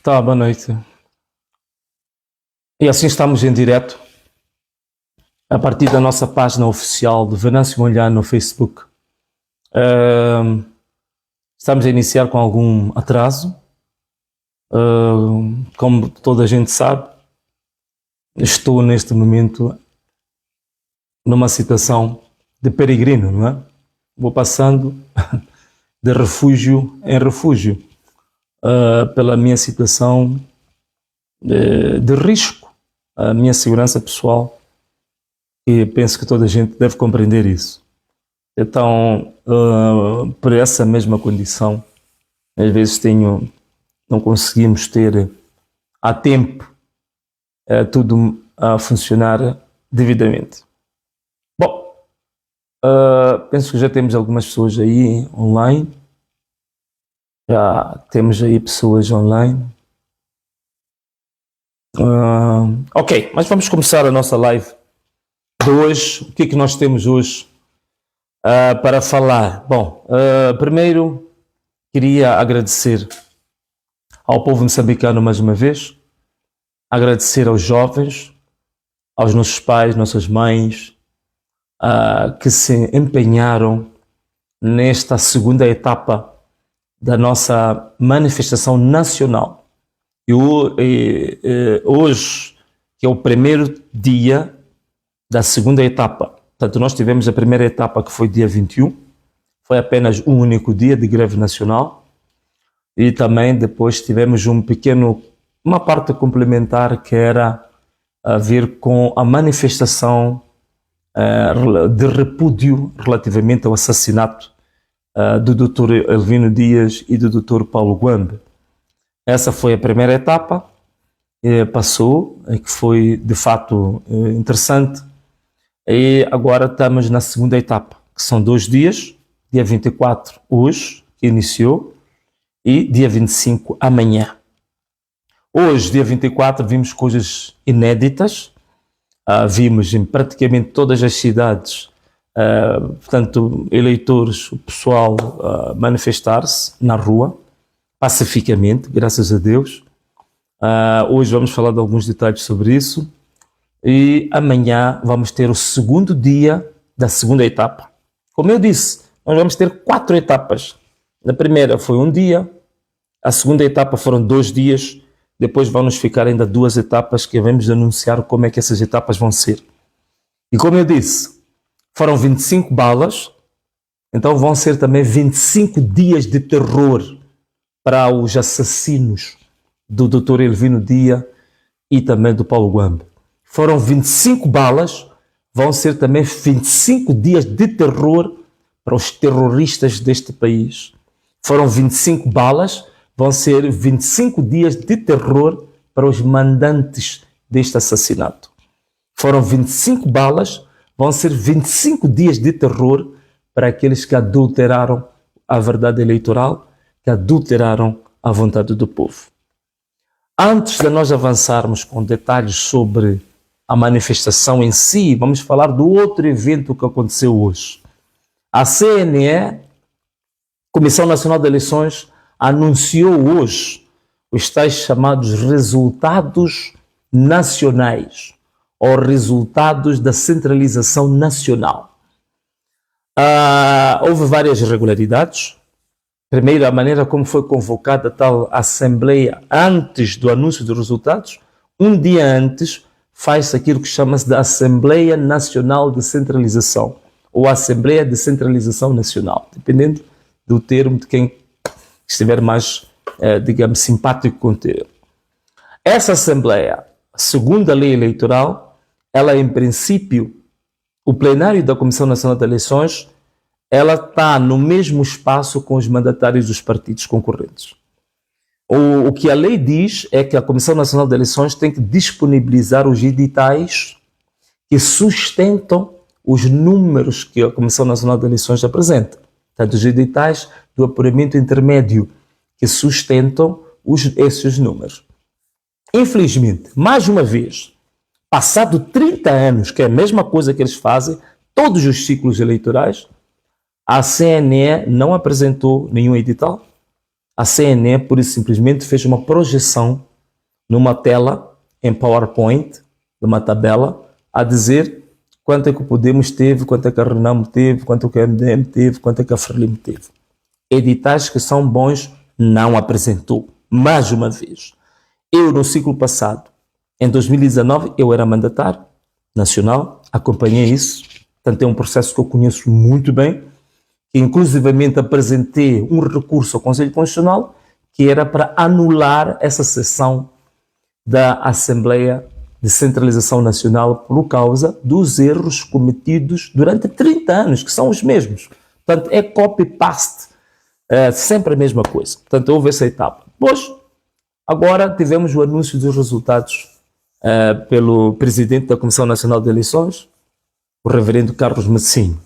Tá, boa noite. E assim estamos em direto, a partir da nossa página oficial de Venâncio Molhano no Facebook. Estamos a iniciar com algum atraso. Como toda a gente sabe, estou neste momento numa situação de peregrino, não é? Vou passando de refúgio em refúgio, pela minha situação de risco, a minha segurança pessoal, e penso que toda a gente deve compreender isso. Então, por essa mesma condição, às vezes não conseguimos ter a tempo tudo a funcionar devidamente. Bom, penso que já temos algumas pessoas aí online. Já temos aí pessoas online. Ok, mas vamos começar a nossa live de hoje. O que é que nós temos hoje para falar? Bom, primeiro queria agradecer ao povo moçambicano mais uma vez, agradecer aos jovens, aos nossos pais, nossas mães, que se empenharam nesta segunda etapa da nossa manifestação nacional. E hoje, que é o primeiro dia da segunda etapa, portanto, nós tivemos a primeira etapa que foi dia 21, foi apenas um único dia de greve nacional, e também depois tivemos uma parte complementar que era a ver com a manifestação de repúdio relativamente ao assassinato do Dr. Elvino Dias e do Dr. Paulo Guambe. Essa foi a primeira etapa, passou, que foi de fato interessante, e agora estamos na segunda etapa, que são 2 dias, dia 24 hoje, que iniciou, e dia 25 amanhã. Hoje, dia 24, vimos coisas inéditas, vimos em praticamente todas as cidades, portanto, eleitores, o pessoal manifestar-se na rua, pacificamente, graças a Deus. Hoje vamos falar de alguns detalhes sobre isso, e amanhã vamos ter o segundo dia da segunda etapa. Como eu disse, nós vamos ter 4 etapas. A primeira foi um dia, a segunda etapa foram 2 dias, depois vão-nos ficar ainda 2 etapas que vamos anunciar como é que essas etapas vão ser. E como eu disse, foram 25 balas, então vão ser também 25 dias de terror para os assassinos do Dr. Elvino Dias e também do Paulo Guambe. Foram 25 balas, vão ser também 25 dias de terror para os terroristas deste país. Foram 25 balas, vão ser 25 dias de terror para os mandantes deste assassinato. Foram 25 balas, vão ser 25 dias de terror para aqueles que adulteraram a verdade eleitoral, que adulteraram a vontade do povo. Antes de nós avançarmos com detalhes sobre a manifestação em si, vamos falar do outro evento que aconteceu hoje. A CNE, Comissão Nacional de Eleições, anunciou hoje os tais chamados resultados nacionais, ou resultados da centralização nacional. Houve várias irregularidades. Primeiro, a maneira como foi convocada a tal assembleia antes do anúncio dos resultados. Um dia antes, faz-se aquilo que chama-se de Assembleia Nacional de Centralização, ou Assembleia de Centralização Nacional, dependendo do termo de quem estiver mais, digamos, simpático com o termo. Essa Assembleia, segundo a lei eleitoral, ela, em princípio, o plenário da Comissão Nacional de Eleições, ela está no mesmo espaço com os mandatários dos partidos concorrentes. O que a lei diz é que a Comissão Nacional de Eleições tem que disponibilizar os editais que sustentam os números que a Comissão Nacional de Eleições apresenta. Portanto, os editais do apuramento intermédio que sustentam esses números. Infelizmente, mais uma vez, passado 30 anos, que é a mesma coisa que eles fazem, todos os ciclos eleitorais, A CNE não apresentou nenhum edital. A CNE, por isso, simplesmente fez uma projeção numa tela em PowerPoint, numa tabela, a dizer quanto é que o Podemos teve, quanto é que a Renamo teve, quanto é que a MDM teve, quanto é que a Frelimo teve. Editais que são bons não apresentou. Mais uma vez, eu no ciclo passado, em 2019, eu era mandatário nacional, acompanhei isso, portanto é um processo que eu conheço muito bem, que inclusivamente apresentei um recurso ao Conselho Constitucional que era para anular essa sessão da Assembleia de Centralização Nacional por causa dos erros cometidos durante 30 anos, que são os mesmos. Portanto, é copy-paste, sempre a mesma coisa. Portanto, houve essa etapa. Depois, agora tivemos o anúncio dos resultados pelo presidente da Comissão Nacional de Eleições, o reverendo Carlos Messinho.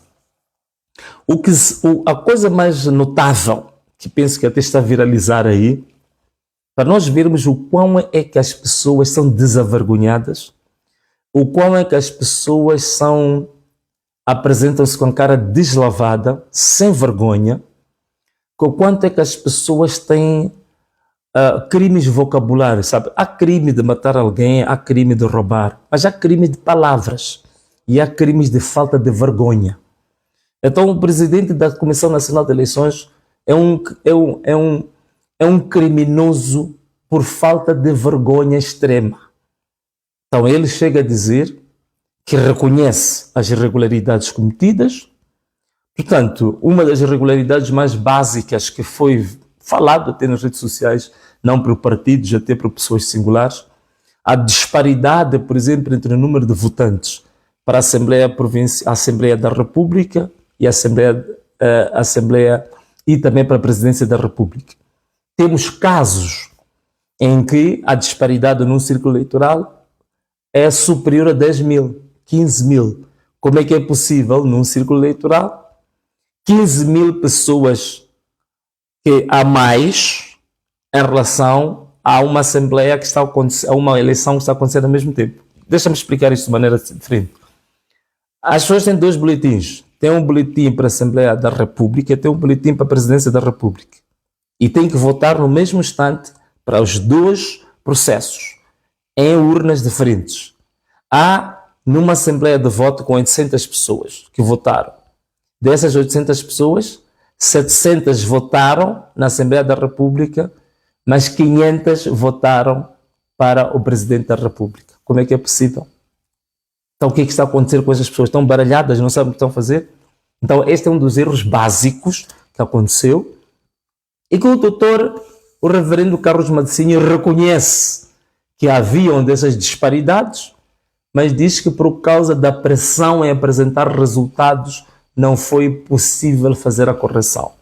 A coisa mais notável, que penso que até está a viralizar aí, para nós vermos o quão é que as pessoas são desavergonhadas, o quão é que as pessoas apresentam-se com a cara deslavada, sem vergonha, o quanto é que as pessoas têm crimes vocabulários, sabe? Há crime de matar alguém, há crime de roubar, mas há crime de palavras e há crimes de falta de vergonha. Então o presidente da Comissão Nacional de Eleições é um criminoso por falta de vergonha extrema. Então ele chega a dizer que reconhece as irregularidades cometidas. Portanto, uma das irregularidades mais básicas que foi falado até nas redes sociais, não por partidos, até por pessoas singulares, a disparidade, por exemplo, entre o número de votantes para a Assembleia da República e a Assembleia e também para a Presidência da República. Temos casos em que a disparidade num círculo eleitoral é superior a 10 mil, 15 mil. Como é que é possível num círculo eleitoral 15 mil pessoas que há mais em relação a uma Assembleia que está a uma eleição que está acontecendo ao mesmo tempo? Deixa-me explicar isto de maneira diferente. As pessoas têm dois boletins. Tem um boletim para a Assembleia da República e tem um boletim para a Presidência da República. E tem que votar no mesmo instante para os dois processos, em urnas diferentes. Há numa Assembleia de voto com 800 pessoas que votaram. Dessas 800 pessoas, 700 votaram na Assembleia da República, mas 500 votaram para o Presidente da República. Como é que é possível? Então, o que é que está a acontecer com essas pessoas? Estão baralhadas, não sabem o que estão a fazer? Então, este é um dos erros básicos que aconteceu e que o reverendo Carlos Messinho reconhece que haviam dessas disparidades, mas diz que por causa da pressão em apresentar resultados não foi possível fazer a correção.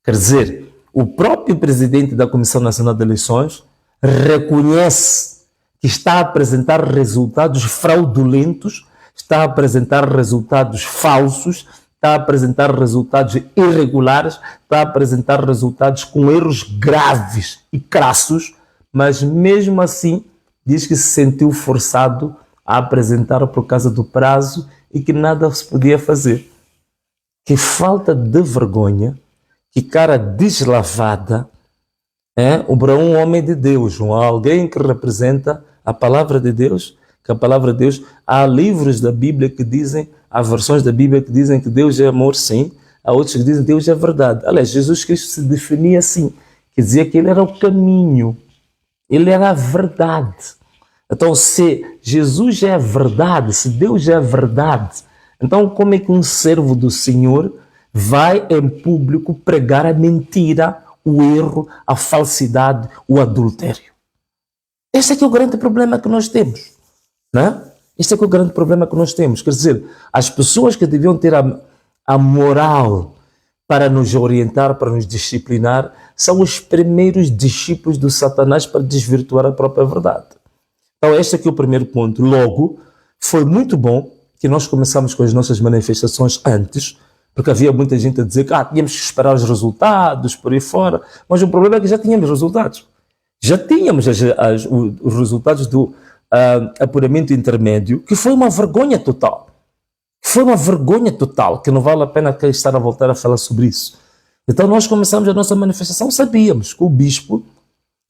Quer dizer, o próprio presidente da Comissão Nacional de Eleições reconhece que está a apresentar resultados fraudulentos, está a apresentar resultados falsos, está a apresentar resultados irregulares, está a apresentar resultados com erros graves e crassos, mas mesmo assim diz que se sentiu forçado a apresentar por causa do prazo e que nada se podia fazer. Que falta de vergonha, que cara deslavada, para um homem de Deus, alguém que representa a palavra de Deus, que a palavra de Deus, há livros da Bíblia que dizem, há versões da Bíblia que dizem que Deus é amor, sim, há outros que dizem que Deus é verdade. Aliás, Jesus Cristo se definia assim, quer dizer que ele era o caminho, ele era a verdade. Então, se Jesus é a verdade, se Deus é a verdade, então como é que um servo do Senhor vai em público pregar a mentira, o erro, a falsidade, o adultério? Este é que é o grande problema que nós temos, não é? Este é que é o grande problema que nós temos. Quer dizer, as pessoas que deviam ter a moral para nos orientar, para nos disciplinar, são os primeiros discípulos do Satanás para desvirtuar a própria verdade. Então este aqui é o primeiro ponto. Logo, foi muito bom que nós começamos com as nossas manifestações antes, porque havia muita gente a dizer que tínhamos que esperar os resultados por aí fora, mas o problema é que já tínhamos resultados. Já tínhamos os resultados do apuramento intermédio, que foi uma vergonha total. Foi uma vergonha total, que não vale a pena estar a voltar a falar sobre isso. Então nós começamos a nossa manifestação, sabíamos que o bispo,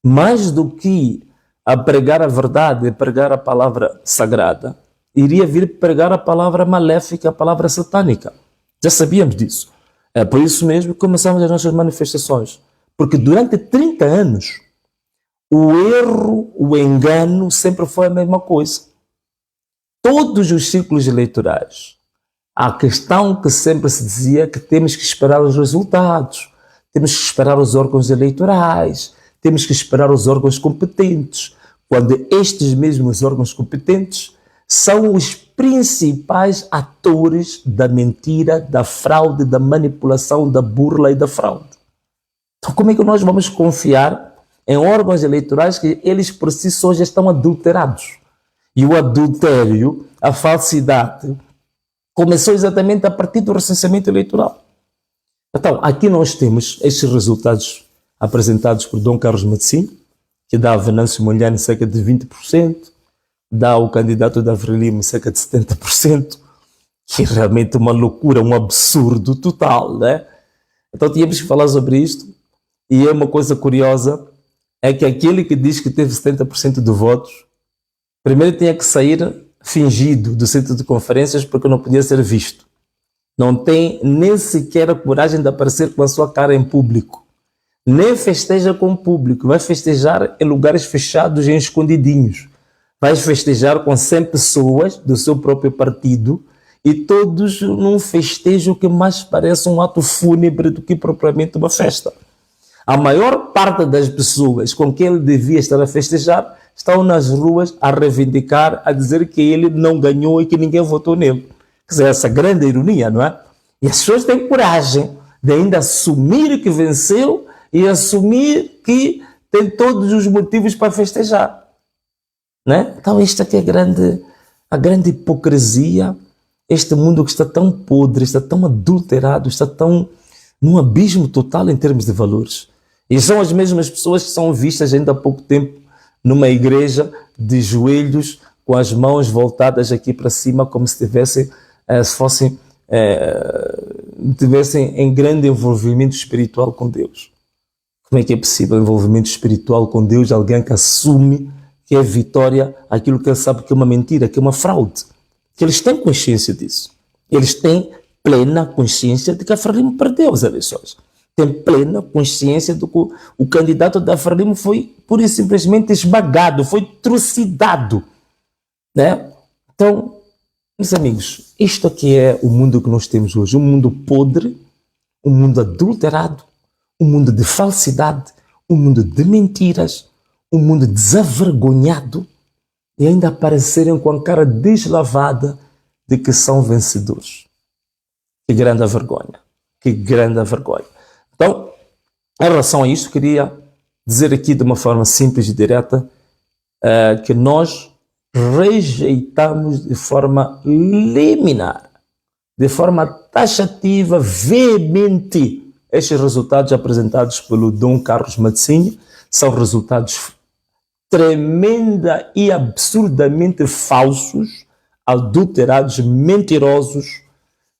mais do que a pregar a verdade, a pregar a palavra sagrada, iria vir pregar a palavra maléfica, a palavra satânica. Já sabíamos disso. É por isso mesmo que começamos as nossas manifestações. Porque durante 30 anos, o erro, o engano, sempre foi a mesma coisa. Todos os ciclos eleitorais, a questão que sempre se dizia que temos que esperar os resultados, temos que esperar os órgãos eleitorais, temos que esperar os órgãos competentes, quando estes mesmos órgãos competentes são os principais atores da mentira, da fraude, da manipulação, da burla e da fraude. Então como é que nós vamos confiar em órgãos eleitorais que eles por si só já estão adulterados? E o adultério, a falsidade, começou exatamente a partir do recenseamento eleitoral. Então, aqui nós temos estes resultados apresentados por Dom Carlos Medicine, que dá a Venâncio Mondlane cerca de 20%, dá ao candidato da Frelimo cerca de 70%, que é realmente uma loucura, um absurdo total, né? Então tínhamos que falar sobre isto, e é uma coisa curiosa, é que aquele que diz que teve 70% de votos, primeiro tinha que sair fingido do centro de conferências porque não podia ser visto. Não tem nem sequer a coragem de aparecer com a sua cara em público. Nem festeja com o público, vai festejar em lugares fechados e escondidinhos. Vai festejar com 100 pessoas do seu próprio partido e todos num festejo que mais parece um ato fúnebre do que propriamente uma festa. A maior parte das pessoas com quem ele devia estar a festejar estão nas ruas a reivindicar, a dizer que ele não ganhou e que ninguém votou nele. Quer dizer, essa grande ironia, não é? E as pessoas têm coragem de ainda assumir que venceu e assumir que tem todos os motivos para festejar. Né? Então isto aqui é a grande hipocrisia, este mundo que está tão podre, está tão adulterado, está tão num abismo total em termos de valores. E são as mesmas pessoas que são vistas ainda há pouco tempo numa igreja de joelhos, com as mãos voltadas aqui para cima, como se tivessem em grande envolvimento espiritual com Deus. Como é que é possível envolvimento espiritual com Deus? Alguém que assume que é vitória aquilo que ele sabe que é uma mentira, que é uma fraude. Que eles têm consciência disso. Eles têm plena consciência de que a Frelimo perdeu as eleições. Tem plena consciência de que o candidato da Frelimo foi pura e simplesmente esmagado, foi trucidado. Né? Então, meus amigos, isto aqui é o mundo que nós temos hoje. Um mundo podre, um mundo adulterado, um mundo de falsidade, um mundo de mentiras, um mundo desavergonhado, e ainda aparecerem com a cara deslavada de que são vencedores. Que grande vergonha. Que grande vergonha. Então, em relação a isso, queria dizer aqui de uma forma simples e direta que nós rejeitamos de forma liminar, de forma taxativa, veemente, estes resultados apresentados pelo Dom Carlos Medicine. São resultados tremenda e absurdamente falsos, adulterados, mentirosos,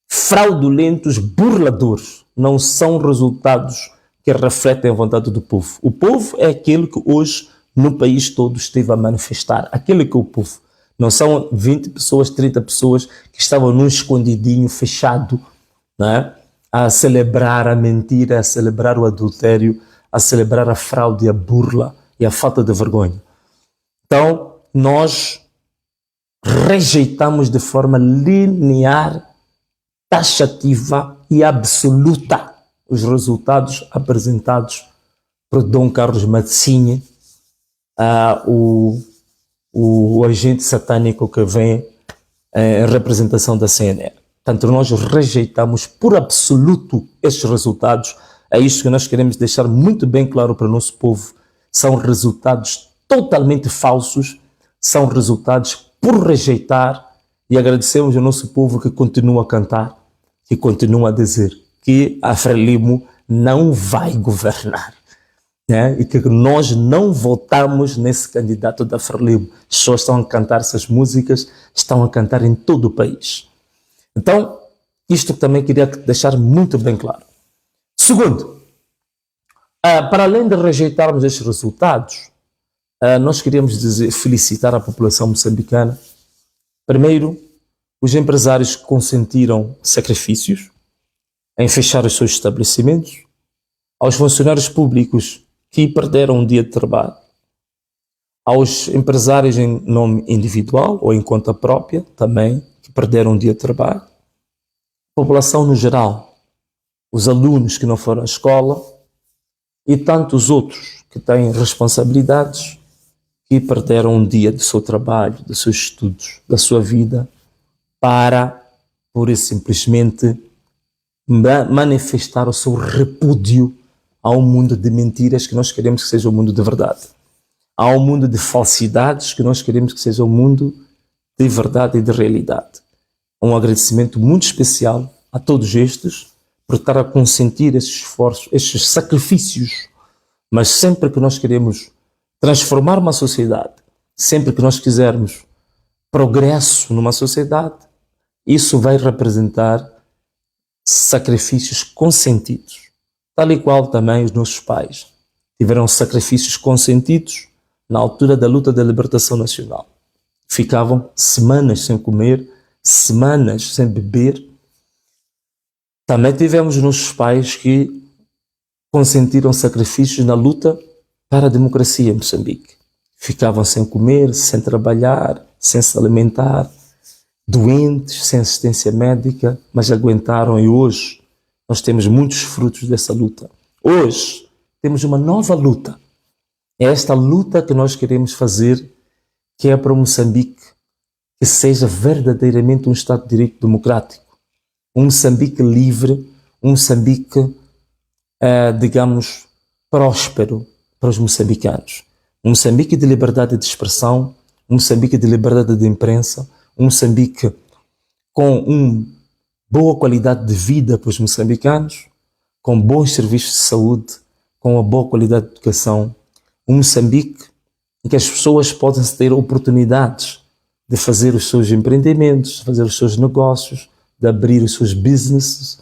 fraudulentos, burladores. Não são resultados que refletem a vontade do povo. O povo é aquele que hoje no país todo esteve a manifestar. Aquele que é o povo. Não são 20 pessoas, 30 pessoas que estavam num escondidinho fechado, né, a celebrar a mentira, a celebrar o adultério, a celebrar a fraude, a burla e a falta de vergonha. Então, nós rejeitamos de forma linear, taxativa e absoluta os resultados apresentados por Dom Carlos Medicine, o agente satânico que vem em representação da CNN. Portanto, nós rejeitamos por absoluto estes resultados. É isso que nós queremos deixar muito bem claro para o nosso povo. São resultados totalmente falsos, são resultados por rejeitar, e agradecemos ao nosso povo que continua a cantar, que continua a dizer que a Frelimo não vai governar, né? E que nós não votamos nesse candidato da Frelimo. As pessoas estão a cantar essas músicas, estão a cantar em todo o país. Então, isto também queria deixar muito bem claro. Segundo, para além de rejeitarmos estes resultados, nós queríamos felicitar a população moçambicana. Primeiro, os empresários que consentiram sacrifícios em fechar os seus estabelecimentos, aos funcionários públicos que perderam um dia de trabalho, aos empresários em nome individual ou em conta própria também, que perderam um dia de trabalho, a população no geral, os alunos que não foram à escola e tantos outros que têm responsabilidades que perderam um dia do seu trabalho, dos seus estudos, da sua vida, para, por isso, simplesmente manifestar o seu repúdio ao mundo de mentiras que nós queremos que seja o mundo de verdade. Há um mundo de falsidades que nós queremos que seja um mundo de verdade e de realidade. Um agradecimento muito especial a todos estes por estar a consentir esses esforços, estes sacrifícios. Mas sempre que nós queremos transformar uma sociedade, sempre que nós quisermos progresso numa sociedade, isso vai representar sacrifícios consentidos. Tal e qual também os nossos pais tiveram sacrifícios consentidos na altura da luta da libertação nacional. Ficavam semanas sem comer, semanas sem beber. Também tivemos nossos pais que consentiram sacrifícios na luta para a democracia em Moçambique. Ficavam sem comer, sem trabalhar, sem se alimentar, doentes, sem assistência médica, mas aguentaram e hoje nós temos muitos frutos dessa luta. Hoje temos uma nova luta. É esta luta que nós queremos fazer, que é para Moçambique que seja verdadeiramente um Estado de Direito democrático. Um Moçambique livre, um Moçambique, digamos, próspero para os moçambicanos. Um Moçambique de liberdade de expressão, um Moçambique de liberdade de imprensa, um Moçambique com uma boa qualidade de vida para os moçambicanos, com bons serviços de saúde, com uma boa qualidade de educação. Um Moçambique em que as pessoas podem ter oportunidades de fazer os seus empreendimentos, de fazer os seus negócios, de abrir os seus businesses,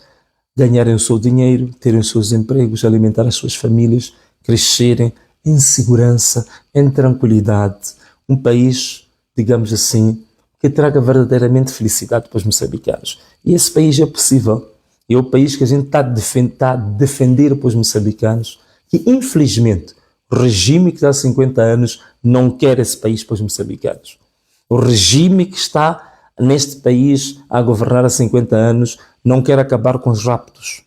ganharem o seu dinheiro, terem os seus empregos, alimentar as suas famílias, crescerem em segurança, em tranquilidade. Um país, digamos assim, que traga verdadeiramente felicidade para os moçambicanos. E esse país é possível. É o país que a gente está a defender para os moçambicanos, que infelizmente o regime que está há 50 anos não quer esse país para os moçambicanos. O regime que está neste país a governar há 50 anos não quer acabar com os raptos,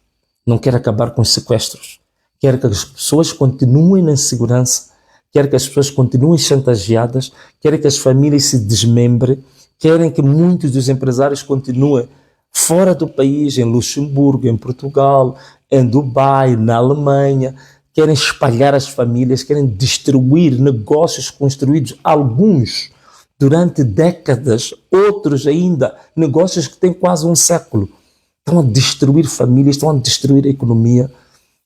não quer acabar com os sequestros, quer que as pessoas continuem na insegurança, quer que as pessoas continuem chantageadas, quer que as famílias se desmembrem, querem que muitos dos empresários continuem fora do país, em Luxemburgo, em Portugal, em Dubai, na Alemanha, querem espalhar as famílias, querem destruir negócios construídos, alguns durante décadas, outros ainda, negócios que têm quase um século. Estão a destruir famílias, estão a destruir a economia.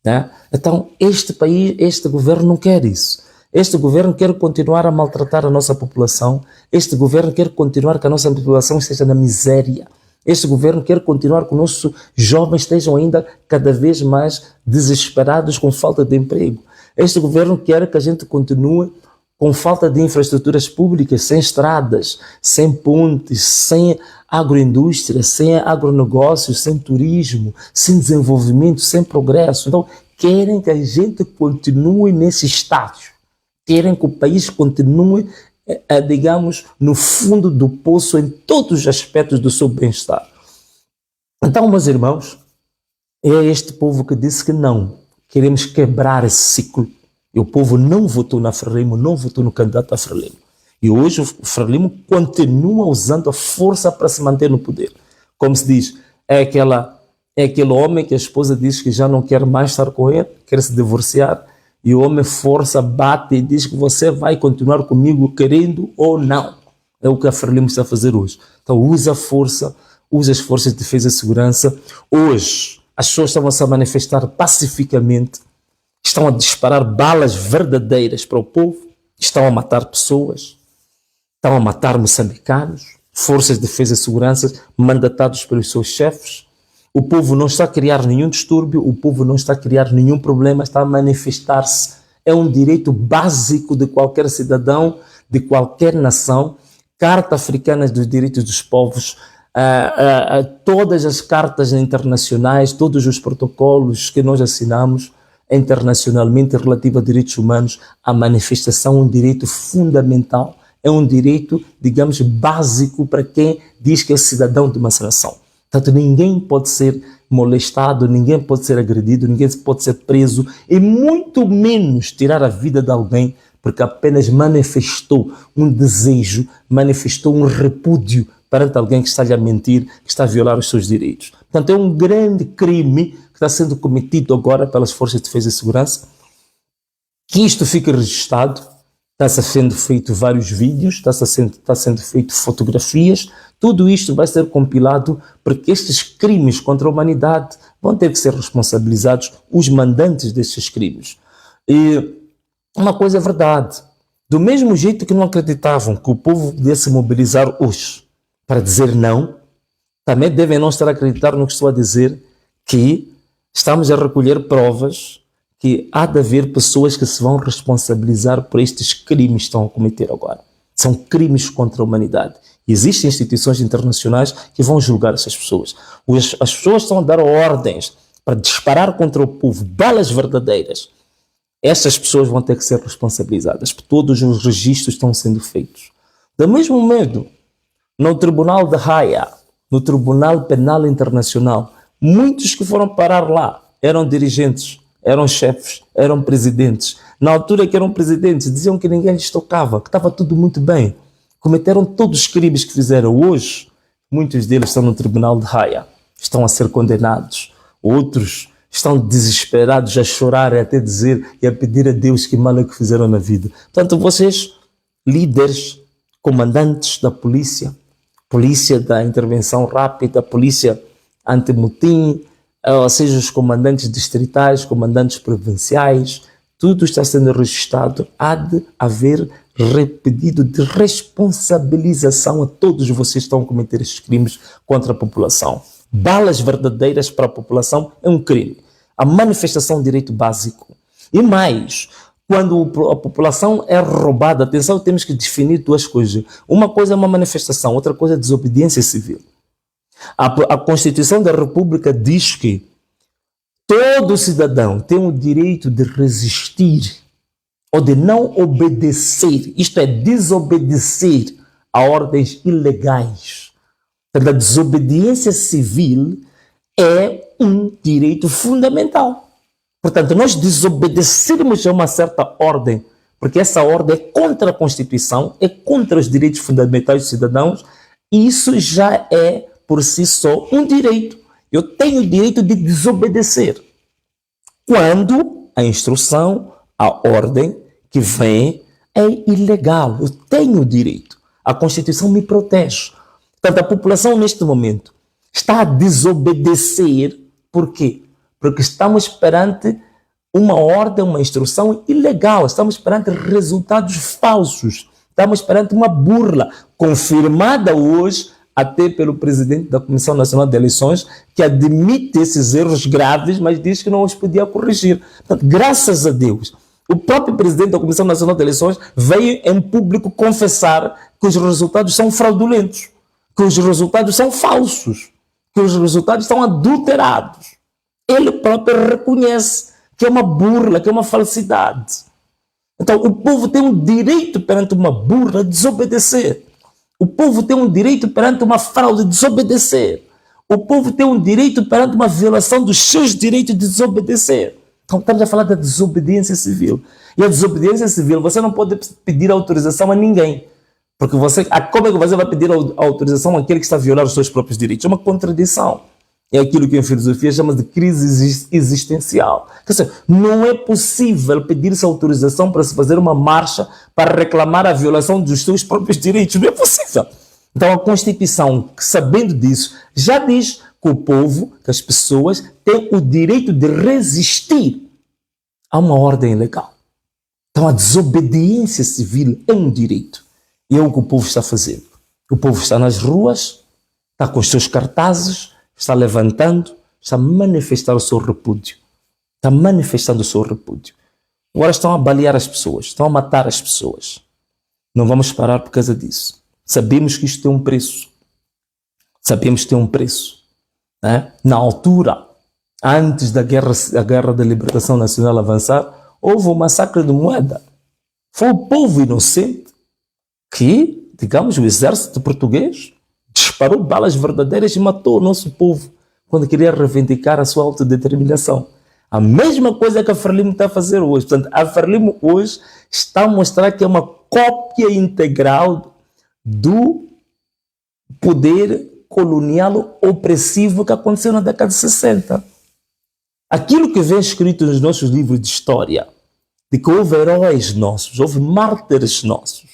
Né? Então, este país, este governo não quer isso. Este governo quer continuar a maltratar a nossa população. Este governo quer continuar que a nossa população esteja na miséria. Este governo quer continuar que os nossos jovens estejam ainda cada vez mais desesperados com falta de emprego. Este governo quer que a gente continue com falta de infraestruturas públicas, sem estradas, sem pontes, sem agroindústria, sem agronegócios, sem turismo, sem desenvolvimento, sem progresso. Então, querem que a gente continue nesse estágio. Querem que o país continue, digamos, no fundo do poço em todos os aspectos do seu bem-estar. Então, meus irmãos, é este povo que disse que não. Queremos quebrar esse ciclo. E o povo não votou na Frelimo, não votou no candidato a Frelimo. E hoje o Frelimo continua usando a força para se manter no poder. Como se diz, é aquele homem que a esposa diz que já não quer mais estar com ele, quer se divorciar, e o homem força, bate e diz que você vai continuar comigo querendo ou não. É o que a Frelimo está a fazer hoje. Então usa a força, usa as forças de defesa e segurança. Hoje as pessoas estão a se manifestar pacificamente, estão a disparar balas verdadeiras para o povo, estão a matar pessoas, estão a matar moçambicanos, forças de defesa e segurança mandatados pelos seus chefes. O povo não está a criar nenhum distúrbio, o povo não está a criar nenhum problema, está a manifestar-se. É um direito básico de qualquer cidadão, de qualquer nação. Carta Africana dos Direitos dos Povos, todas as cartas internacionais, todos os protocolos que nós assinamos internacionalmente relativos a direitos humanos, a manifestação é um direito fundamental, é um direito, digamos, básico para quem diz que é cidadão de uma nação. Portanto, ninguém pode ser molestado, ninguém pode ser agredido, ninguém pode ser preso e muito menos tirar a vida de alguém porque apenas manifestou um desejo, manifestou um repúdio perante alguém que está-lhe a mentir, que está a violar os seus direitos. Portanto, é um grande crime que está sendo cometido agora pelas Forças de Defesa e Segurança. Que isto fique registrado. Está sendo feito vários vídeos, está sendo feito fotografias. Tudo isto vai ser compilado porque estes crimes contra a humanidade vão ter que ser responsabilizados os mandantes destes crimes. E uma coisa é verdade. Do mesmo jeito que não acreditavam que o povo podia se mobilizar hoje para dizer não, também devem não estar a acreditar no que estou a dizer, que estamos a recolher provas que há de haver pessoas que se vão responsabilizar por estes crimes que estão a cometer agora. São crimes contra a humanidade. Existem instituições internacionais que vão julgar essas pessoas. As pessoas estão a dar ordens para disparar contra o povo, balas verdadeiras. Essas pessoas vão ter que ser responsabilizadas. Todos os registros estão sendo feitos. Do mesmo modo, no Tribunal de Haia, no Tribunal Penal Internacional, muitos que foram parar lá eram dirigentes, eram chefes, eram presidentes. Na altura que eram presidentes, diziam que ninguém lhes tocava, que estava tudo muito bem. Cometeram todos os crimes que fizeram hoje. Muitos deles estão no Tribunal de Haia, estão a ser condenados. Outros estão desesperados a chorar e até dizer e a pedir a Deus que mal é que fizeram na vida. Portanto, vocês, líderes, comandantes da polícia da intervenção rápida, polícia anti-motim, ou seja, os comandantes distritais, comandantes provinciais, tudo está sendo registrado. Há de haver pedido de responsabilização a todos vocês que estão a cometer estes crimes contra a população. Balas verdadeiras para a população é um crime. A manifestação de direito básico. E mais, quando a população é roubada, atenção, temos que definir duas coisas. Uma coisa é uma manifestação, outra coisa é desobediência civil. A Constituição da República diz que todo cidadão tem o direito de resistir ou de não obedecer, isto é, desobedecer a ordens ilegais. A desobediência civil é um direito fundamental. Portanto, nós desobedecermos a uma certa ordem, porque essa ordem é contra a Constituição, é contra os direitos fundamentais dos cidadãos, e isso já é, por si só, um direito. Eu tenho o direito de desobedecer. Quando a instrução, a ordem que vem é ilegal, eu tenho o direito. A Constituição me protege. Portanto, a população neste momento está a desobedecer. Por quê? Porque estamos perante uma ordem, uma instrução ilegal. Estamos perante resultados falsos. Estamos perante uma burla confirmada hoje até pelo presidente da Comissão Nacional de Eleições, que admite esses erros graves, mas diz que não os podia corrigir. Portanto, graças a Deus, o próprio presidente da Comissão Nacional de Eleições veio em público confessar que os resultados são fraudulentos, que os resultados são falsos, que os resultados são adulterados. Ele próprio reconhece que é uma burla, que é uma falsidade. Então, o povo tem um direito perante uma burla de desobedecer. O povo tem um direito perante uma fraude de desobedecer. O povo tem um direito perante uma violação dos seus direitos de desobedecer. Então, estamos a falar da desobediência civil. E a desobediência civil, você não pode pedir autorização a ninguém. Porque como é que você vai pedir autorização àquele que está a violar os seus próprios direitos? É uma contradição. É aquilo que em filosofia chama de crise existencial. Quer dizer, não é possível pedir-se autorização para se fazer uma marcha para reclamar a violação dos seus próprios direitos. Não é possível. Então a Constituição, sabendo disso, já diz que o povo, que as pessoas têm o direito de resistir a uma ordem ilegal. Então a desobediência civil é um direito. E é o que o povo está fazendo. O povo está nas ruas, está com os seus cartazes, está levantando, está a manifestar o seu repúdio. Está manifestando o seu repúdio. Agora estão a balear as pessoas, estão a matar as pessoas. Não vamos parar por causa disso. Sabemos que isto tem um preço. Sabemos que tem um preço. Né? Na altura, antes da guerra da libertação nacional avançar, houve um massacre de Moeda. Foi o povo inocente que, digamos, o exército português disparou balas verdadeiras e matou o nosso povo quando queria reivindicar a sua autodeterminação. A mesma coisa que a Frelimo está a fazer hoje. Portanto, a Frelimo hoje está a mostrar que é uma cópia integral do poder colonial opressivo que aconteceu na década de 60. Aquilo que vem escrito nos nossos livros de história, de que houve heróis nossos, houve mártires nossos,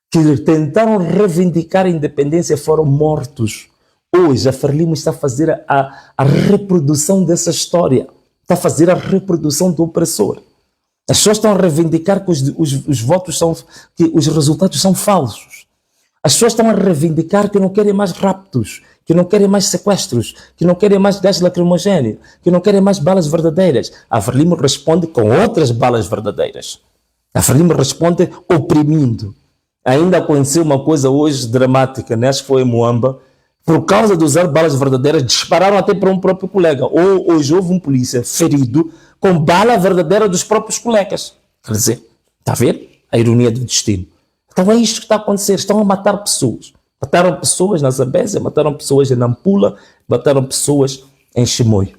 que tentaram reivindicar a independência, foram mortos. Hoje, a Frelimo está a fazer a reprodução dessa história. Está a fazer a reprodução do opressor. As pessoas estão a reivindicar que os votos são, que os resultados são falsos. As pessoas estão a reivindicar que não querem mais raptos, que não querem mais sequestros, que não querem mais gás lacrimogéneo, que não querem mais balas verdadeiras. A Frelimo responde com outras balas verdadeiras. A Frelimo responde oprimindo. Ainda aconteceu uma coisa hoje dramática, né? Acho que foi em Moamba. Por causa de usar balas verdadeiras, dispararam até para um próprio colega. Ou hoje houve um polícia ferido com bala verdadeira dos próprios colegas. Quer dizer, está a ver? A ironia do destino. Então é isto que está a acontecer. Estão a matar pessoas. Mataram pessoas na Zambésia, mataram pessoas em Nampula, mataram pessoas em Chimoio.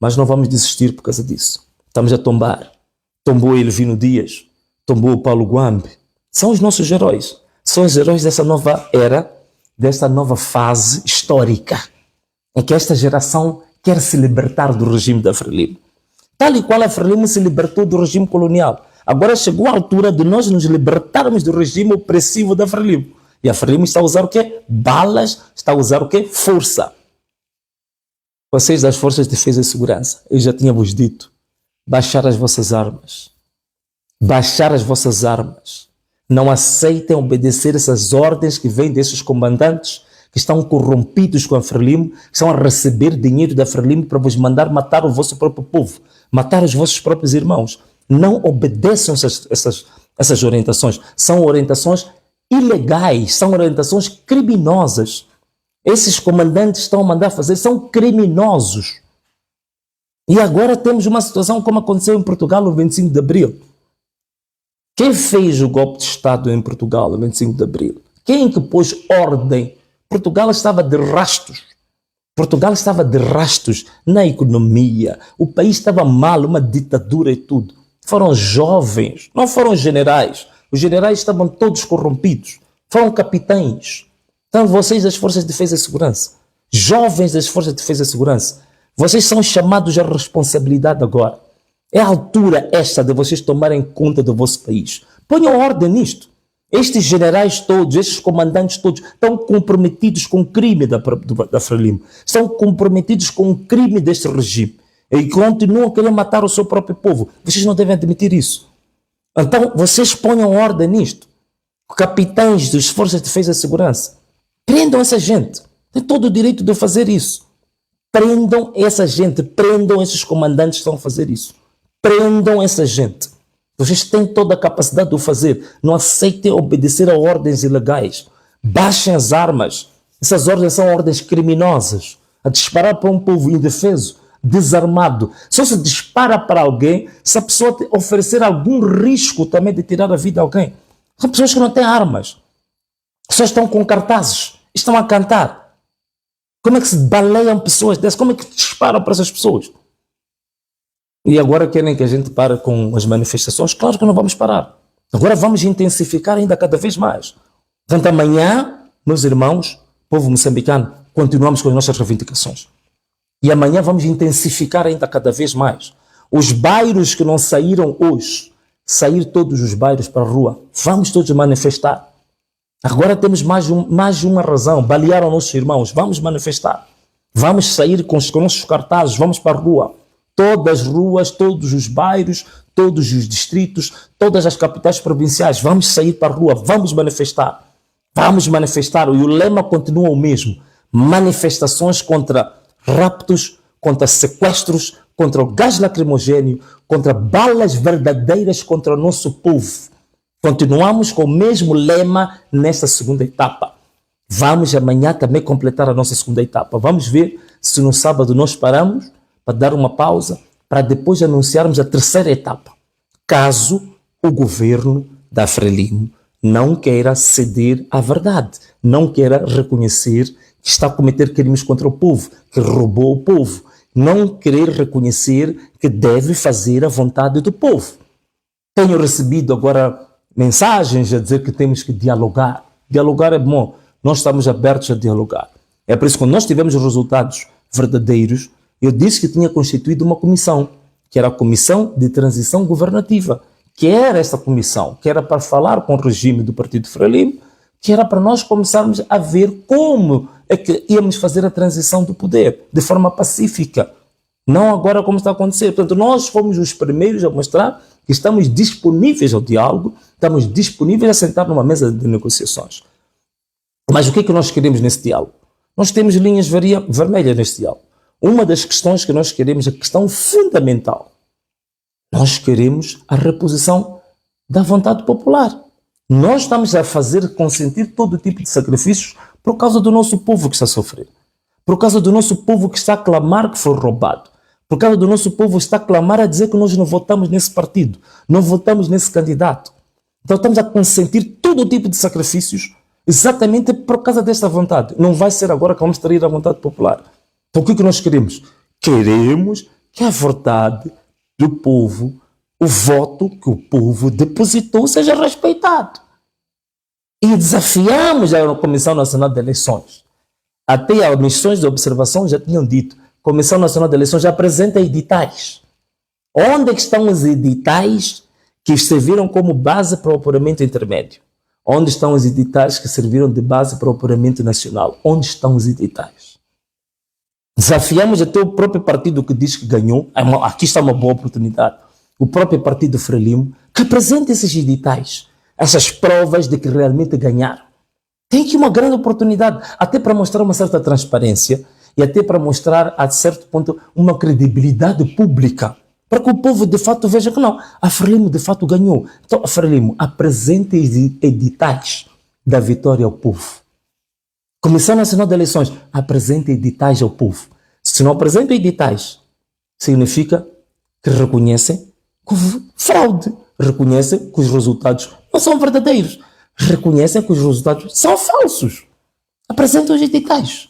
Mas não vamos desistir por causa disso. Estamos a tombar. Tombou Elvino Dias, tombou o Paulo Guambe. São os nossos heróis. São os heróis dessa nova era, desta nova fase histórica, em que esta geração quer se libertar do regime da Frelimo. Tal e qual a Frelimo se libertou do regime colonial. Agora chegou a altura de nós nos libertarmos do regime opressivo da Frelimo. E a Frelimo está a usar o quê? Balas, está a usar o quê? Força. Vocês das Forças de Defesa e Segurança, eu já tinha vos dito, baixar as vossas armas. Baixar as vossas armas. Não aceitem obedecer essas ordens que vêm desses comandantes que estão corrompidos com a Frelimo, que estão a receber dinheiro da Frelimo para vos mandar matar o vosso próprio povo, matar os vossos próprios irmãos. Não obedeçam essas orientações. São orientações ilegais, são orientações criminosas. Esses comandantes estão a mandar fazer, são criminosos. E agora temos uma situação como aconteceu em Portugal no 25 de Abril. Quem fez o golpe de Estado em Portugal no 25 de Abril? Quem que pôs ordem? Portugal estava de rastos. Portugal estava de rastos na economia. O país estava mal, uma ditadura e tudo. Foram jovens, não foram generais. Os generais estavam todos corrompidos. Foram capitães. Então vocês das Forças de Defesa e Segurança, jovens das Forças de Defesa e Segurança, vocês são chamados à responsabilidade agora. É a altura esta de vocês tomarem conta do vosso país. Ponham ordem nisto. Estes generais todos, estes comandantes todos, estão comprometidos com o crime da Frelimo. Estão comprometidos com o crime deste regime. E continuam a querer matar o seu próprio povo. Vocês não devem admitir isso. Então, vocês ponham ordem nisto. Capitães das Forças de Defesa e Segurança, prendam essa gente. Tem todo o direito de fazer isso. Prendam essa gente. Prendam esses comandantes que estão a fazer isso. Prendam essa gente. Vocês têm toda a capacidade de o fazer. Não aceitem obedecer a ordens ilegais. Baixem as armas. Essas ordens são ordens criminosas. A disparar para um povo indefeso, desarmado. Só se dispara para alguém se a pessoa te oferecer algum risco também de tirar a vida de alguém. São pessoas que não têm armas. Só estão com cartazes. Estão a cantar. Como é que se baleiam pessoas dessas? Como é que disparam para essas pessoas? E agora querem que a gente pare com as manifestações? Claro que não vamos parar. Agora vamos intensificar ainda cada vez mais. Portanto, amanhã, meus irmãos, povo moçambicano, continuamos com as nossas reivindicações. E amanhã vamos intensificar ainda cada vez mais. Os bairros que não saíram hoje, sair todos os bairros para a rua, vamos todos manifestar. Agora temos mais de uma razão. Balearam nossos irmãos, vamos manifestar. Vamos sair com os nossos cartazes, vamos para a rua. Todas as ruas, todos os bairros, todos os distritos, todas as capitais provinciais, vamos sair para a rua, vamos manifestar. Vamos manifestar, e o lema continua o mesmo: manifestações contra raptos, contra sequestros, contra o gás lacrimogênio, contra balas verdadeiras contra o nosso povo. Continuamos com o mesmo lema nesta segunda etapa. Vamos amanhã também completar a nossa segunda etapa. Vamos ver se no sábado nós paramos para dar uma pausa, para depois anunciarmos a terceira etapa. Caso o governo da Frelimo não queira ceder à verdade, não queira reconhecer que está a cometer crimes contra o povo, que roubou o povo, não querer reconhecer que deve fazer a vontade do povo. Tenho recebido agora mensagens a dizer que temos que dialogar. Dialogar é bom, nós estamos abertos a dialogar. É por isso que quando nós tivemos os resultados verdadeiros, eu disse que tinha constituído uma comissão, que era a Comissão de Transição Governativa, que era essa comissão, que era para falar com o regime do Partido Frelimo, que era para nós começarmos a ver como é que íamos fazer a transição do poder, de forma pacífica, não agora como está a acontecer. Portanto, nós fomos os primeiros a mostrar que estamos disponíveis ao diálogo, estamos disponíveis a sentar numa mesa de negociações. Mas o que é que nós queremos nesse diálogo? Nós temos linhas vermelhas nesse diálogo. Uma das questões que nós queremos, a questão fundamental, nós queremos a reposição da vontade popular. Nós estamos a fazer consentir todo tipo de sacrifícios por causa do nosso povo que está a sofrer, por causa do nosso povo que está a clamar que foi roubado, por causa do nosso povo que está a clamar a dizer que nós não votamos nesse partido, não votamos nesse candidato. Então estamos a consentir todo tipo de sacrifícios exatamente por causa desta vontade. Não vai ser agora que vamos trair a vontade popular. Então o que é que nós queremos? Queremos que a vontade do povo, o voto que o povo depositou, seja respeitado. E desafiamos a Comissão Nacional de Eleições. Até as missões de observação já tinham dito, Comissão Nacional de Eleições já apresenta editais. Onde é que estão os editais que serviram como base para o apuramento intermédio? Onde estão os editais que serviram de base para o apuramento nacional? Onde estão os editais? Desafiamos até o próprio partido que diz que ganhou. Aqui está uma boa oportunidade. O próprio partido Frelimo, que apresente esses editais, essas provas de que realmente ganharam. Tem aqui uma grande oportunidade, até para mostrar uma certa transparência e até para mostrar, a certo ponto, uma credibilidade pública, para que o povo de fato veja que não, a Frelimo de fato ganhou. Então, a Frelimo apresente editais da vitória ao povo. Comissão Nacional de Eleições apresenta editais ao povo. Se não apresenta editais, significa que reconhecem que houve fraude, reconhecem que os resultados não são verdadeiros, reconhecem que os resultados são falsos. Apresentam os editais.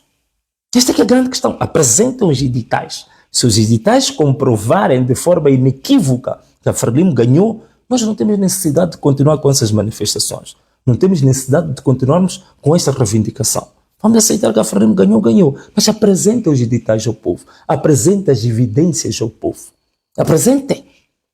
Esta é que é a grande questão. Apresentam os editais. Se os editais comprovarem de forma inequívoca que a Frelimo ganhou, nós não temos necessidade de continuar com essas manifestações. Não temos necessidade de continuarmos com essa reivindicação. Vamos aceitar que a Frelimo ganhou. Mas apresentem os editais ao povo. Apresentem as evidências ao povo. Apresentem.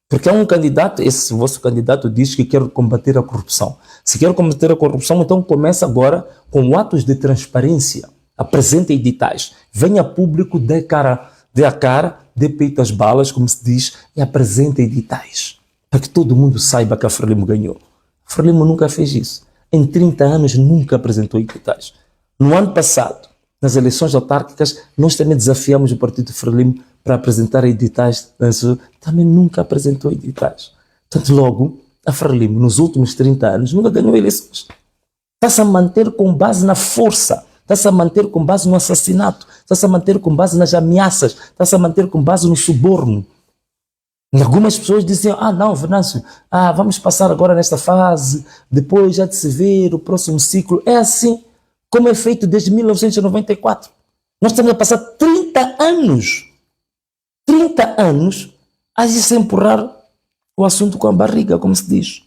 Porque é um candidato, esse vosso candidato diz que quer combater a corrupção. Se quer combater a corrupção, então começa agora com atos de transparência. Apresente editais. Venha público, dê a cara, dê peito às balas, como se diz, e apresente editais. Para que todo mundo saiba que a Frelimo ganhou. A Frelimo nunca fez isso. Em 30 anos nunca apresentou editais. No ano passado, nas eleições autárquicas, nós também desafiamos o Partido Frelimo para apresentar editais. Também nunca apresentou editais. Portanto, logo, a Frelimo, nos últimos 30 anos, nunca ganhou eleições. Está-se a manter com base na força, está-se a manter com base no assassinato, está-se a manter com base nas ameaças, está-se a manter com base no suborno. E algumas pessoas diziam, não, Venâncio, vamos passar agora nesta fase, depois já de se ver o próximo ciclo. É assim como é feito desde 1994. Nós estamos a passar 30 anos a se empurrar o assunto com a barriga, como se diz,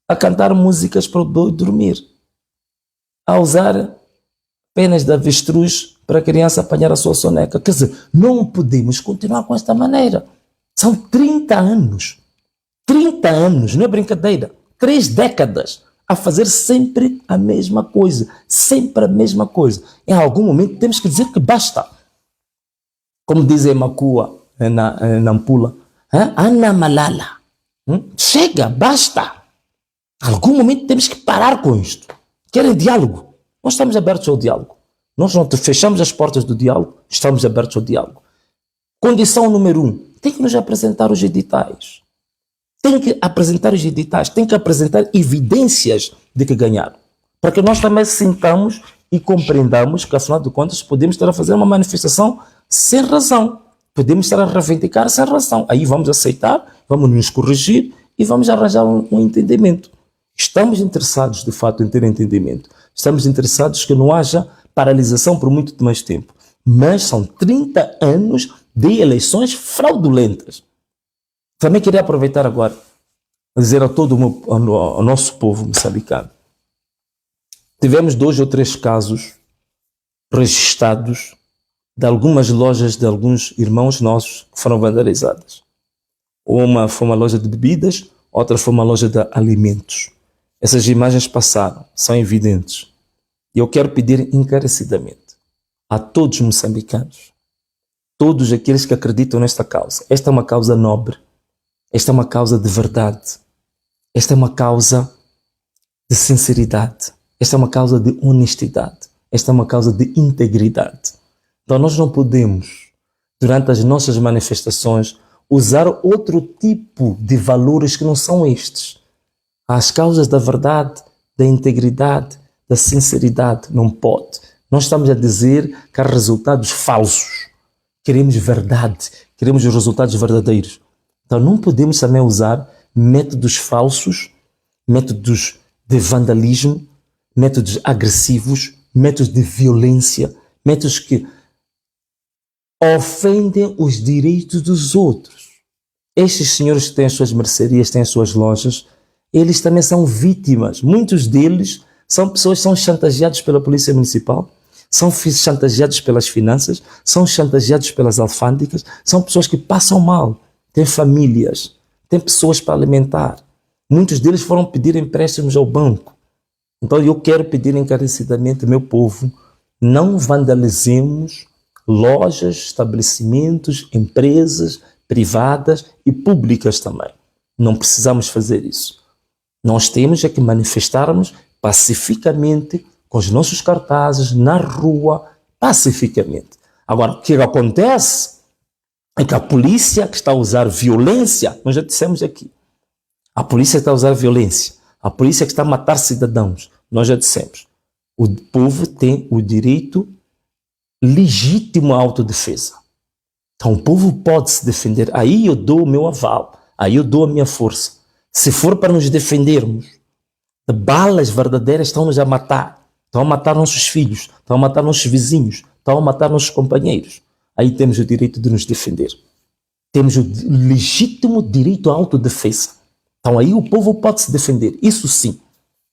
a cantar músicas para o doido dormir, a usar penas de avestruz para a criança apanhar a sua soneca. Quer dizer, não podemos continuar com esta maneira. São 30 anos. 30 anos, não é brincadeira. 3 décadas a fazer sempre a mesma coisa. Sempre a mesma coisa. Em algum momento temos que dizer que basta. Como dizem Macua, na Nampula, Ana Malala. Chega, basta. Em algum momento temos que parar com isto. Querem diálogo? Nós estamos abertos ao diálogo. Nós não fechamos as portas do diálogo, estamos abertos ao diálogo. Condição número 1, tem que nos apresentar os editais. Tem que apresentar os editais, tem que apresentar evidências de que ganharam. Para que nós também sintamos e compreendamos que, afinal de contas, podemos estar a fazer uma manifestação sem razão. Podemos estar a reivindicar sem razão. Aí vamos aceitar, vamos nos corrigir e vamos arranjar um entendimento. Estamos interessados, de fato, em ter entendimento. Estamos interessados que não haja paralisação por muito mais tempo. Mas são 30 anos de eleições fraudulentas. Também queria aproveitar agora a dizer a todo ao nosso povo moçambicano. Tivemos 2 ou 3 casos registrados de algumas lojas de alguns irmãos nossos que foram vandalizadas. Uma foi uma loja de bebidas, outra foi uma loja de alimentos. Essas imagens passaram, são evidentes. E eu quero pedir encarecidamente a todos os moçambicanos, todos aqueles que acreditam nesta causa. Esta é uma causa nobre. Esta é uma causa de verdade. Esta é uma causa de sinceridade. Esta é uma causa de honestidade. Esta é uma causa de integridade. Então nós não podemos, durante as nossas manifestações, usar outro tipo de valores que não são estes. As causas da verdade, da integridade, da sinceridade, não pode. Nós estamos a dizer que há resultados falsos. Queremos verdade, queremos os resultados verdadeiros. Então não podemos também usar métodos falsos, métodos de vandalismo, métodos agressivos, métodos de violência, métodos que ofendem os direitos dos outros. Estes senhores que têm as suas mercearias, têm as suas lojas, eles também são vítimas. Muitos deles são pessoas que são chantageados pela Polícia Municipal, são chantageados pelas finanças, são chantageados pelas alfândegas, são pessoas que passam mal. Tem famílias, tem pessoas para alimentar. Muitos deles foram pedir empréstimos ao banco. Então eu quero pedir encarecidamente, meu povo, não vandalizemos lojas, estabelecimentos, empresas privadas e públicas também. Não precisamos fazer isso. Nós temos é que manifestarmos pacificamente, com os nossos cartazes, na rua, pacificamente. Agora, o que acontece é que a polícia que está a usar violência, nós já dissemos aqui, a polícia está a usar violência, a polícia que está a matar cidadãos, nós já dissemos, o povo tem o direito legítimo à autodefesa. Então o povo pode se defender, aí eu dou o meu aval, aí eu dou a minha força. Se for para nos defendermos, de balas verdadeiras estão-nos a matar, estão a matar nossos filhos, estão a matar nossos vizinhos, estão a matar nossos companheiros. Aí temos o direito de nos defender. Temos o legítimo direito à autodefesa. Então aí o povo pode se defender. Isso sim.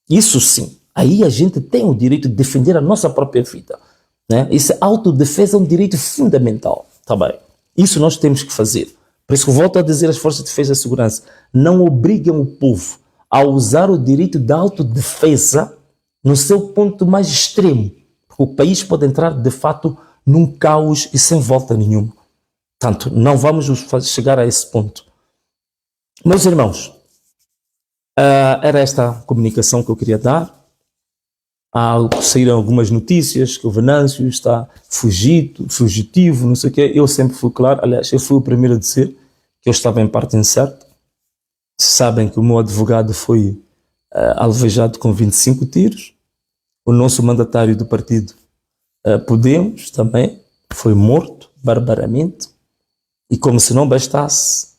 Isso sim. Aí a gente tem o direito de defender a nossa própria vida. Né? Essa autodefesa é um direito fundamental. Tá bem. Isso nós temos que fazer. Por isso que eu volto a dizer às forças de defesa e segurança, não obriguem o povo a usar o direito da autodefesa no seu ponto mais extremo. Porque o país pode entrar, de fato, num caos e sem volta nenhuma. Portanto, não vamos chegar a esse ponto. Meus irmãos, era esta a comunicação que eu queria dar. Saíram algumas notícias que o Venâncio está fugitivo, não sei o quê. Eu sempre fui claro, aliás, eu fui o primeiro a dizer que eu estava em parte incerto. Sabem que o meu advogado foi alvejado com 25 tiros. O nosso mandatário do partido Podemos também foi morto barbaramente. E como se não bastasse,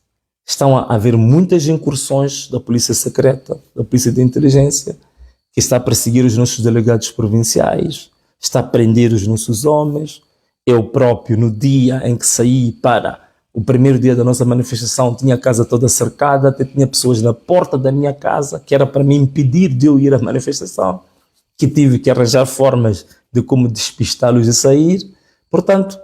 estão a haver muitas incursões da polícia secreta, da polícia de inteligência, que está a perseguir os nossos delegados provinciais, está a prender os nossos homens. Eu próprio, no dia em que saí para o primeiro dia da nossa manifestação, tinha a casa toda cercada, até tinha pessoas na porta da minha casa, que era para me impedir de eu ir à manifestação, que tive que arranjar formas de como despistá-los de sair. Portanto,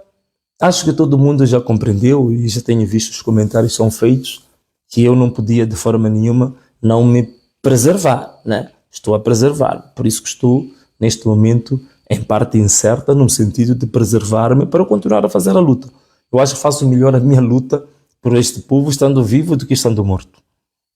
acho que todo mundo já compreendeu e já tenho visto os comentários que são feitos, que eu não podia de forma nenhuma não me preservar, né? Estou a preservar, por isso que estou neste momento em parte incerta, no sentido de preservar-me para continuar a fazer a luta. Eu acho que faço melhor a minha luta por este povo estando vivo do que estando morto,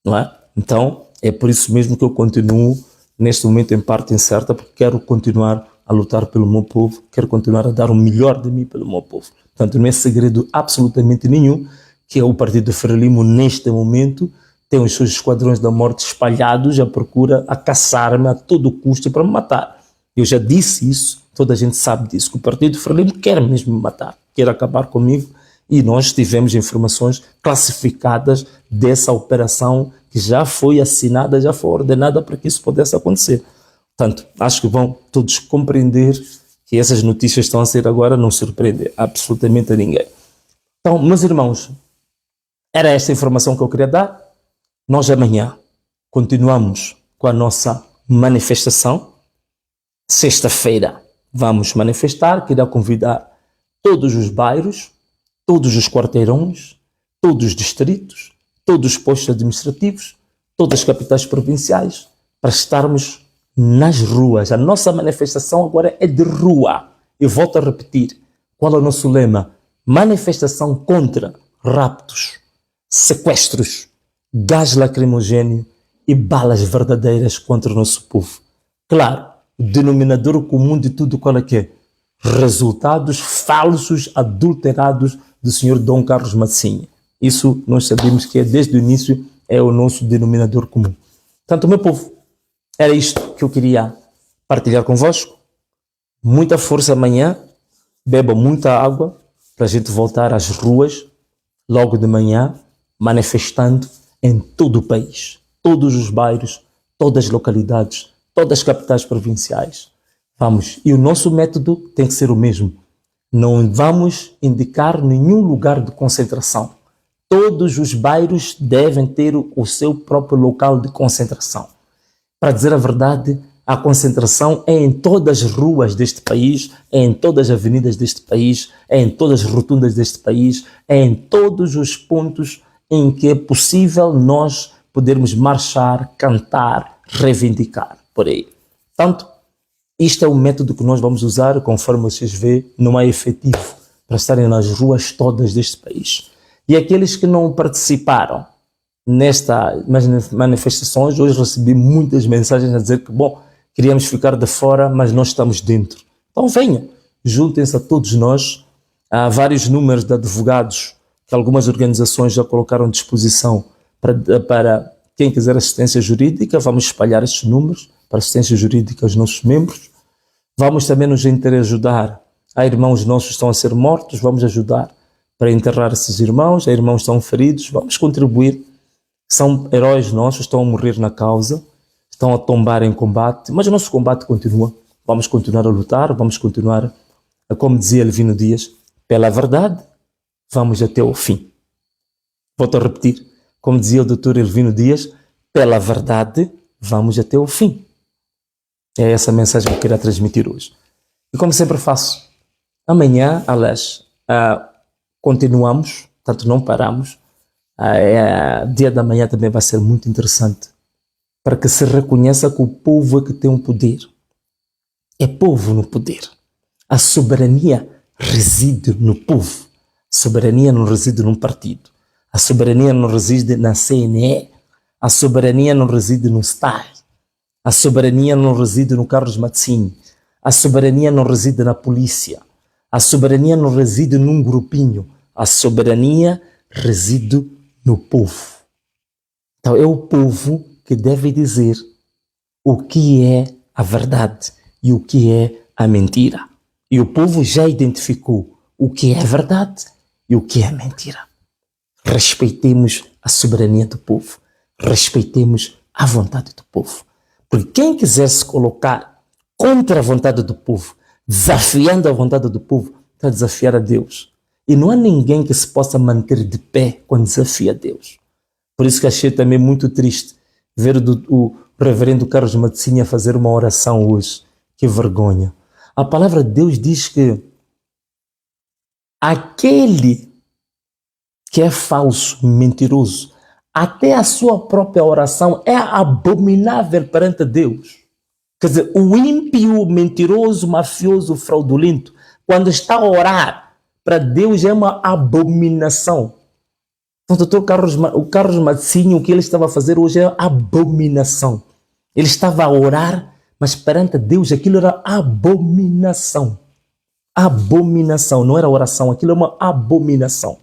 não é? Então, é por isso mesmo que eu continuo neste momento em parte incerta, porque quero continuar a lutar pelo meu povo, quero continuar a dar o melhor de mim pelo meu povo. Portanto, não é segredo absolutamente nenhum que o Partido Frelimo, neste momento, tem os seus esquadrões da morte espalhados à procura, a caçar-me a todo custo para me matar. Eu já disse isso, toda a gente sabe disso, que o Partido Frelimo quer mesmo me matar, quer acabar comigo, e nós tivemos informações classificadas dessa operação que já foi assinada, já foi ordenada para que isso pudesse acontecer. Portanto, acho que vão todos compreender que essas notícias estão a ser agora, não surpreender absolutamente a ninguém. Então, meus irmãos, era esta a informação que eu queria dar. Nós amanhã continuamos com a nossa manifestação. Sexta-feira vamos manifestar, queria convidar todos os bairros, todos os quarteirões, todos os distritos, todos os postos administrativos, todas as capitais provinciais, para estarmos nas ruas. A nossa manifestação agora é de rua. Eu volto a repetir. Qual é o nosso lema? Manifestação contra raptos, sequestros, gás lacrimogéneo e balas verdadeiras contra o nosso povo. Claro, o denominador comum de tudo qual é que é? Resultados falsos, adulterados do senhor Dom Carlos Massinha. Isso nós sabemos que desde o início é o nosso denominador comum. Portanto, meu povo, era isto que eu queria partilhar convosco. Muita força amanhã, beba muita água para a gente voltar às ruas logo de manhã, manifestando em todo o país, todos os bairros, todas as localidades, todas as capitais provinciais. Vamos, e o nosso método tem que ser o mesmo. Não vamos indicar nenhum lugar de concentração. Todos os bairros devem ter o seu próprio local de concentração. Para dizer a verdade, a concentração é em todas as ruas deste país, é em todas as avenidas deste país, é em todas as rotundas deste país, é em todos os pontos em que é possível nós podermos marchar, cantar, reivindicar, por aí. Portanto, isto é o método que nós vamos usar, conforme vocês veem, não é efetivo para estarem nas ruas todas deste país. E aqueles que não participaram nestas manifestações, hoje recebi muitas mensagens a dizer que, bom, queríamos ficar de fora, mas nós estamos dentro. Então venham, juntem-se a todos nós. Há vários números de advogados que algumas organizações já colocaram à disposição para quem quiser assistência jurídica. Vamos espalhar estes números para assistência jurídica aos nossos membros. Vamos também nos interajudar. Há irmãos nossos que estão a ser mortos, vamos ajudar para enterrar esses irmãos. Há irmãos que estão feridos, vamos contribuir. São heróis nossos, estão a morrer na causa, estão a tombar em combate, mas o nosso combate continua. Vamos continuar a lutar, vamos continuar, como dizia Elvino Dias, pela verdade, vamos até o fim. Volto a repetir, como dizia o Dr. Elvino Dias, pela verdade, vamos até o fim. É essa a mensagem que eu queria transmitir hoje. E como sempre faço, amanhã, aliás, continuamos, portanto não paramos. Dia da manhã também vai ser muito interessante, para que se reconheça que o povo é que tem um poder. É povo no poder. A soberania reside no povo. A soberania não reside num partido. A soberania não reside na CNE. A soberania não reside no STAR. A soberania não reside no Carlos Mazzini. A soberania não reside na polícia. A soberania não reside num grupinho. A soberania reside no povo. Então é o povo que deve dizer o que é a verdade e o que é a mentira. E o povo já identificou o que é a verdade e o que é a mentira. Respeitemos a soberania do povo. Respeitemos a vontade do povo. Porque quem quiser se colocar contra a vontade do povo, desafiando a vontade do povo, está a desafiar a Deus. E não há ninguém que se possa manter de pé quando desafia a Deus. Por isso que achei também muito triste ver o reverendo Carlos Mazzini a fazer uma oração hoje. Que vergonha. A palavra de Deus diz que aquele que é falso, mentiroso, até a sua própria oração é abominável perante Deus. Quer dizer, o ímpio, mentiroso, mafioso, fraudulento, quando está a orar para Deus é uma abominação. Então, o Carlos Mazzini, o que ele estava a fazer hoje é abominação. Ele estava a orar Mas perante Deus aquilo era abominação. Abominação, não era oração, aquilo é uma abominação.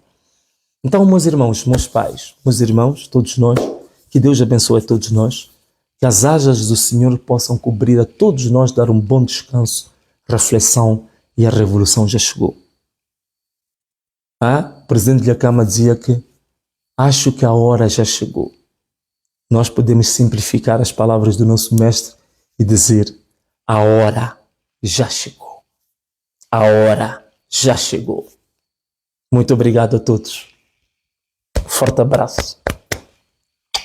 Então, meus irmãos, meus pais, meus irmãos, todos nós, que Deus abençoe a todos nós, que as asas do Senhor possam cobrir a todos nós, dar um bom descanso, reflexão, e a revolução já chegou. O presidente da Câmara dizia que acho que a hora já chegou. Nós podemos simplificar as palavras do nosso mestre e dizer: a hora já chegou. A hora já chegou. Muito obrigado a todos. Forte abraço.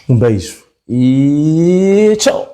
Um beijo e tchau.